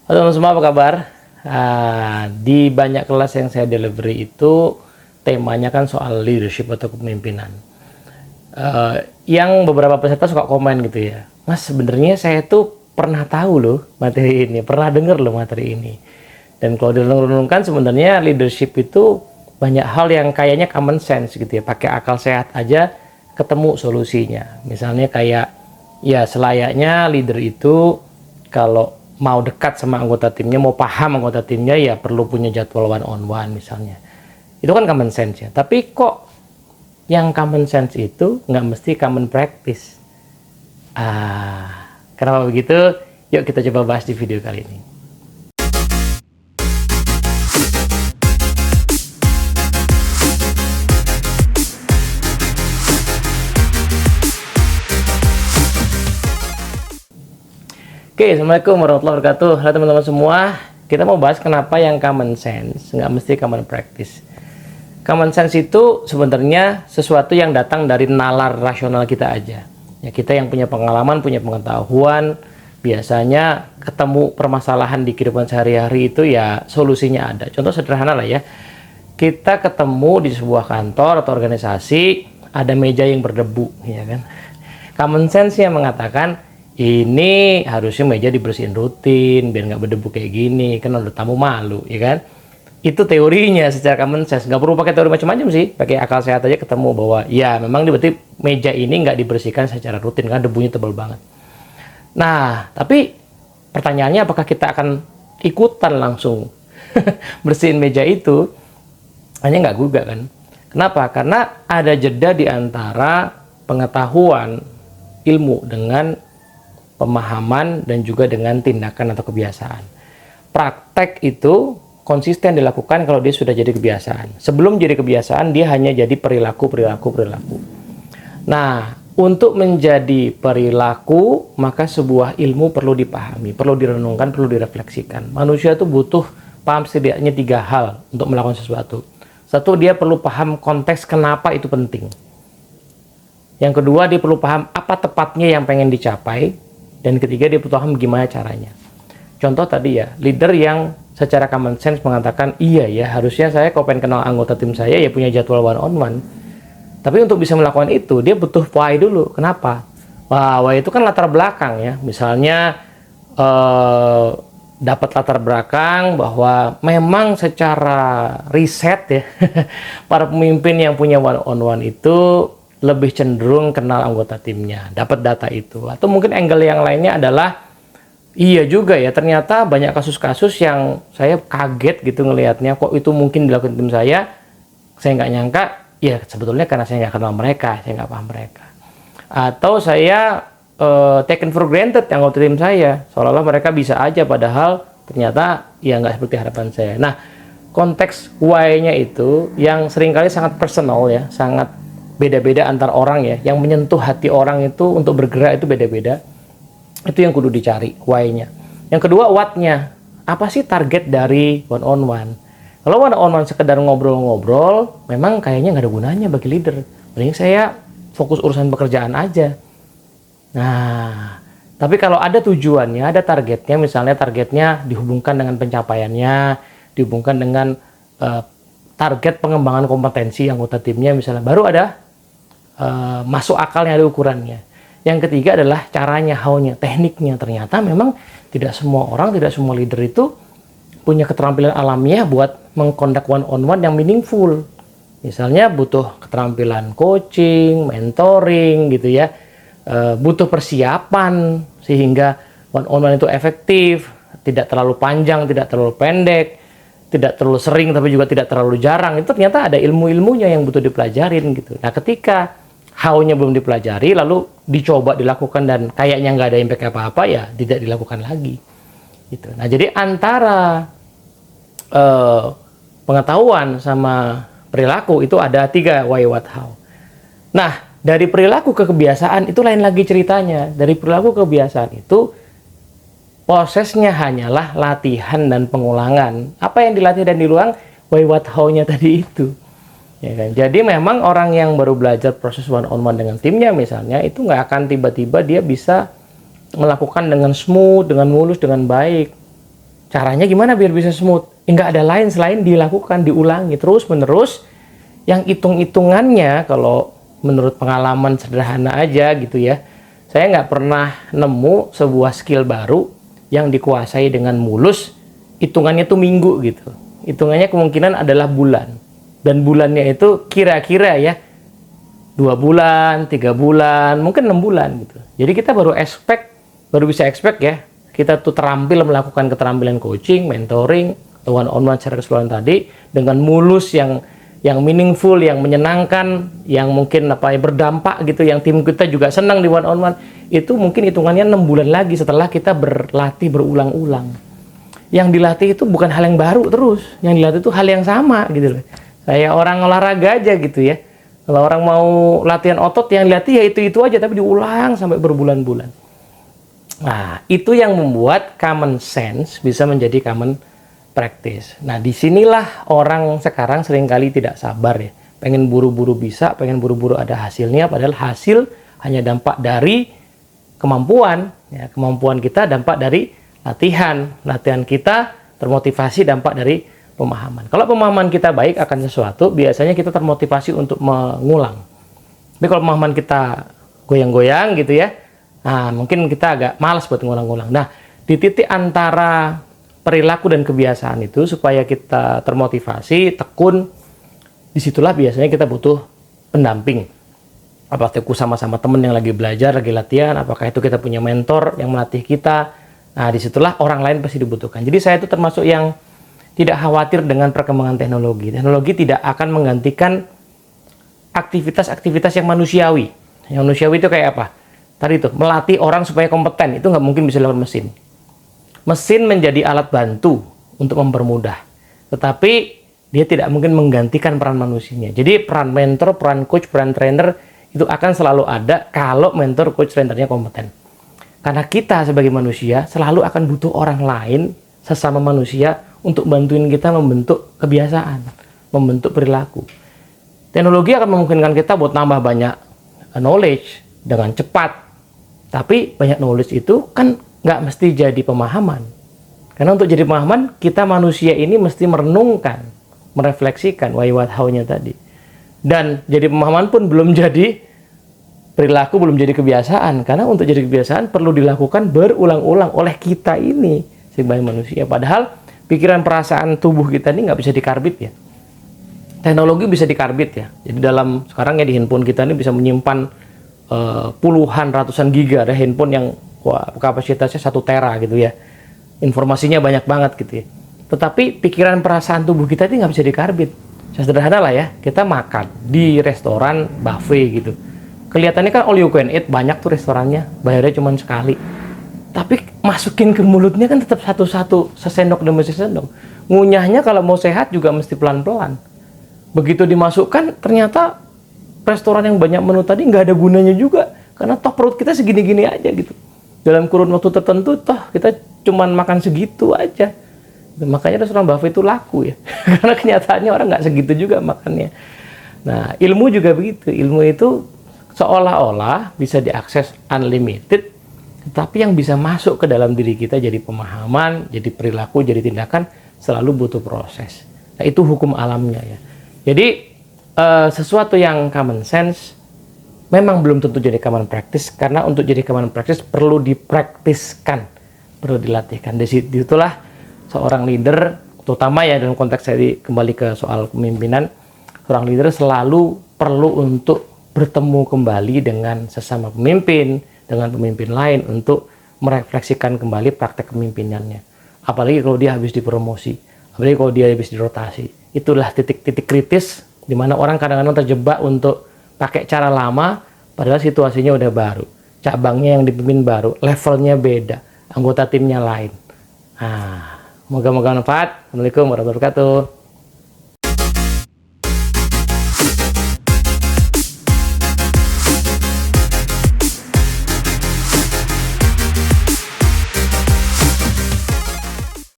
Halo teman semua, apa kabar? Di banyak kelas yang saya delivery itu temanya kan soal leadership atau kepemimpinan. Yang beberapa peserta suka komen gitu ya, Mas, sebenarnya saya tuh pernah tahu loh materi ini, pernah denger loh materi ini. Dan kalau direnung-renungkan sebenarnya leadership itu banyak hal yang kayaknya common sense gitu ya, pakai akal sehat aja ketemu solusinya. Misalnya kayak ya selayaknya leader itu kalau mau dekat sama anggota timnya, mau paham anggota timnya, ya perlu punya jadwal one on one misalnya. Itu kan common sense ya. Tapi kok yang common sense itu nggak mesti common practice? Kenapa begitu? Yuk kita coba bahas di video kali ini. Oke, Assalamualaikum warahmatullahi wabarakatuh. Halo teman-teman semua. Kita mau bahas kenapa yang common sense nggak mesti common practice. Common sense itu sebenarnya sesuatu yang datang dari nalar rasional kita aja. Ya, kita yang punya pengalaman, punya pengetahuan, biasanya ketemu permasalahan di kehidupan sehari-hari itu ya solusinya ada. Contoh sederhana lah ya. Kita ketemu di sebuah kantor atau organisasi, ada meja yang berdebu, ya kan? Common sense yang mengatakan ini harusnya meja dibersihin rutin biar nggak berdebu kayak gini, kan ada tamu malu, ya kan? Itu teorinya secara common sense, nggak perlu pakai teori macam-macam sih, pakai akal sehat aja ketemu bahwa ya memang berarti meja ini nggak dibersihkan secara rutin kan debunya tebal banget. Nah, tapi pertanyaannya apakah kita akan ikutan langsung bersihin meja itu? Hanya nggak juga kan? Kenapa? Karena ada jeda di antara pengetahuan ilmu dengan pemahaman dan juga dengan tindakan atau kebiasaan. Praktek itu konsisten dilakukan kalau dia sudah jadi kebiasaan. Sebelum jadi kebiasaan, dia hanya jadi perilaku. Nah, untuk menjadi perilaku, maka sebuah ilmu perlu dipahami, perlu direnungkan, perlu direfleksikan. Manusia itu butuh paham setidaknya 3 hal untuk melakukan sesuatu. Satu, dia perlu paham konteks kenapa itu penting. Yang kedua, dia perlu paham apa tepatnya yang pengen dicapai. Dan ketiga, dia perlu paham gimana caranya. Contoh tadi ya, leader yang secara common sense mengatakan, iya ya, harusnya saya kalau pengen kenal anggota tim saya, ya punya jadwal one on one. Tapi untuk bisa melakukan itu, dia butuh why dulu. Kenapa? Why itu kan latar belakang ya. Misalnya, dapat latar belakang bahwa memang secara riset ya, para pemimpin yang punya one on one itu lebih cenderung kenal anggota timnya, dapat data itu. Atau mungkin angle yang lainnya adalah iya juga ya, ternyata banyak kasus-kasus yang saya kaget gitu ngelihatnya, kok itu mungkin dilakukan tim saya nggak nyangka, ya sebetulnya karena saya nggak kenal mereka, saya nggak paham mereka. Atau saya taken for granted anggota tim saya, seolah-olah mereka bisa aja, padahal ternyata ya nggak seperti harapan saya. Nah, konteks why-nya itu yang seringkali sangat personal ya, sangat beda-beda antar orang ya, yang menyentuh hati orang itu untuk bergerak itu beda-beda. Itu yang kudu dicari, why-nya. Yang kedua, what-nya. Apa sih target dari one on one? Kalau one on one sekedar ngobrol-ngobrol, memang kayaknya nggak ada gunanya bagi leader. Mending saya fokus urusan pekerjaan aja. Nah, tapi kalau ada tujuannya, ada targetnya, misalnya targetnya dihubungkan dengan pencapaiannya, dihubungkan dengan target pengembangan kompetensi anggota timnya misalnya, baru ada masuk akalnya, ada ukurannya. Yang ketiga adalah caranya, how-nya, tekniknya. Ternyata memang tidak semua orang, tidak semua leader itu punya keterampilan alamiah buat mengkondak one on one yang meaningful. Misalnya butuh keterampilan coaching, mentoring gitu ya, butuh persiapan sehingga one on one itu efektif, tidak terlalu panjang, tidak terlalu pendek, tidak terlalu sering tapi juga tidak terlalu jarang. Itu ternyata ada ilmu-ilmunya yang butuh dipelajarin gitu. Nah, ketika how-nya belum dipelajari lalu dicoba dilakukan dan kayaknya nggak ada impact apa-apa, ya tidak dilakukan lagi gitu. Nah, jadi antara pengetahuan sama perilaku itu ada 3 why, what, how. Nah, dari perilaku ke kebiasaan itu lain lagi ceritanya. Dari perilaku ke kebiasaan itu prosesnya hanyalah latihan dan pengulangan. Apa yang dilatih dan diulang, why, what, how-nya tadi itu. Ya kan? Jadi memang orang yang baru belajar proses one on one dengan timnya misalnya, itu nggak akan tiba-tiba dia bisa melakukan dengan smooth, dengan mulus, dengan baik. Caranya gimana biar bisa smooth? Nggak ada lain selain dilakukan, diulangi terus-menerus. Yang hitung-hitungannya kalau menurut pengalaman sederhana aja gitu ya, saya nggak pernah nemu sebuah skill baru yang dikuasai dengan mulus, hitungannya tuh minggu gitu. Hitungannya kemungkinan adalah bulan. Dan bulannya itu kira-kira ya 2 bulan, 3 bulan, mungkin 6 bulan gitu. Jadi kita baru bisa expect ya, kita tuh terampil melakukan keterampilan coaching, mentoring, one on one secara keseluruhan tadi dengan mulus yang meaningful, yang menyenangkan, yang mungkin berdampak gitu, yang tim kita juga senang di one on one. Itu mungkin hitungannya 6 bulan lagi setelah kita berlatih berulang-ulang. Yang dilatih itu bukan hal yang baru terus, yang dilatih itu hal yang sama gitu loh. Kayak orang olahraga aja gitu ya. Kalau orang mau latihan otot, yang dilatih ya itu aja, tapi diulang sampai berbulan-bulan. Nah, itu yang membuat common sense bisa menjadi common practice. Nah, disinilah orang sekarang seringkali tidak sabar ya. Pengen buru-buru bisa, pengen buru-buru ada hasilnya, padahal hasil hanya dampak dari kemampuan. Ya, kemampuan kita dampak dari latihan. Latihan kita termotivasi dampak dari pemahaman. Kalau pemahaman kita baik akan sesuatu, biasanya kita termotivasi untuk mengulang. Tapi kalau pemahaman kita goyang-goyang gitu ya, nah mungkin kita agak malas buat ngulang-ngulang. Nah, di titik antara perilaku dan kebiasaan itu supaya kita termotivasi, tekun, disitulah biasanya kita butuh pendamping. Apakah itu sama-sama teman yang lagi belajar, lagi latihan, apakah itu kita punya mentor yang melatih kita. Nah, disitulah orang lain pasti dibutuhkan. Jadi saya itu termasuk yang tidak khawatir dengan perkembangan teknologi. Teknologi tidak akan menggantikan aktivitas-aktivitas yang manusiawi. Yang manusiawi itu kayak apa? Tadi itu, melatih orang supaya kompeten. Itu nggak mungkin bisa dilakukan mesin. Mesin menjadi alat bantu untuk mempermudah. Tetapi dia tidak mungkin menggantikan peran manusianya. Jadi peran mentor, peran coach, peran trainer itu akan selalu ada kalau mentor, coach, trainernya kompeten. Karena kita sebagai manusia selalu akan butuh orang lain, sesama manusia, untuk bantuin kita membentuk kebiasaan, membentuk perilaku. Teknologi akan memungkinkan kita buat nambah banyak knowledge dengan cepat. Tapi banyak knowledge itu kan nggak mesti jadi pemahaman. Karena untuk jadi pemahaman, kita manusia ini mesti merenungkan, merefleksikan why, what, how-nya tadi. Dan jadi pemahaman pun belum jadi perilaku, belum jadi kebiasaan. Karena untuk jadi kebiasaan perlu dilakukan berulang-ulang oleh kita ini sebagai manusia. Padahal pikiran, perasaan, tubuh kita ini nggak bisa dikarbit ya. Teknologi bisa dikarbit ya. Jadi dalam sekarang ya di handphone kita ini bisa menyimpan puluhan, ratusan giga. Ada handphone yang kapasitasnya 1 tera gitu ya. Informasinya banyak banget gitu ya. Tetapi pikiran, perasaan, tubuh kita ini nggak bisa dikarbit. Sederhana lah ya. Kita makan di restoran buffet gitu. Kelihatannya kan all you can eat, banyak tuh restorannya. Bayarnya cuma sekali. Tapi masukin ke mulutnya kan tetap satu-satu, sesendok demi sesendok. Ngunyahnya kalau mau sehat juga mesti pelan-pelan. Begitu dimasukkan, ternyata restoran yang banyak menu tadi nggak ada gunanya juga. Karena toh perut kita segini-gini aja gitu. Dalam kurun waktu tertentu, toh kita cuman makan segitu aja. Makanya restoran buffet itu laku ya. Karena kenyataannya orang nggak segitu juga makannya. Nah, ilmu juga begitu. Ilmu itu seolah-olah bisa diakses unlimited, tapi yang bisa masuk ke dalam diri kita jadi pemahaman, jadi perilaku, jadi tindakan selalu butuh proses. Nah, itu hukum alamnya ya. Jadi sesuatu yang common sense memang belum tentu jadi common practice, karena untuk jadi common practice perlu dipraktiskan, perlu dilatihkan. Disitulah seorang leader, terutama ya dalam konteks saya kembali ke soal kepemimpinan, seorang leader selalu perlu untuk bertemu kembali dengan sesama pemimpin, dengan pemimpin lain untuk merefleksikan kembali praktek kepemimpinannya. Apalagi kalau dia habis dipromosi, apalagi kalau dia habis dirotasi. Itulah titik-titik kritis di mana orang kadang-kadang terjebak untuk pakai cara lama, padahal situasinya udah baru. Cabangnya yang dipimpin baru, levelnya beda, anggota timnya lain. Nah, moga-moga manfaat. Assalamualaikum warahmatullahi wabarakatuh.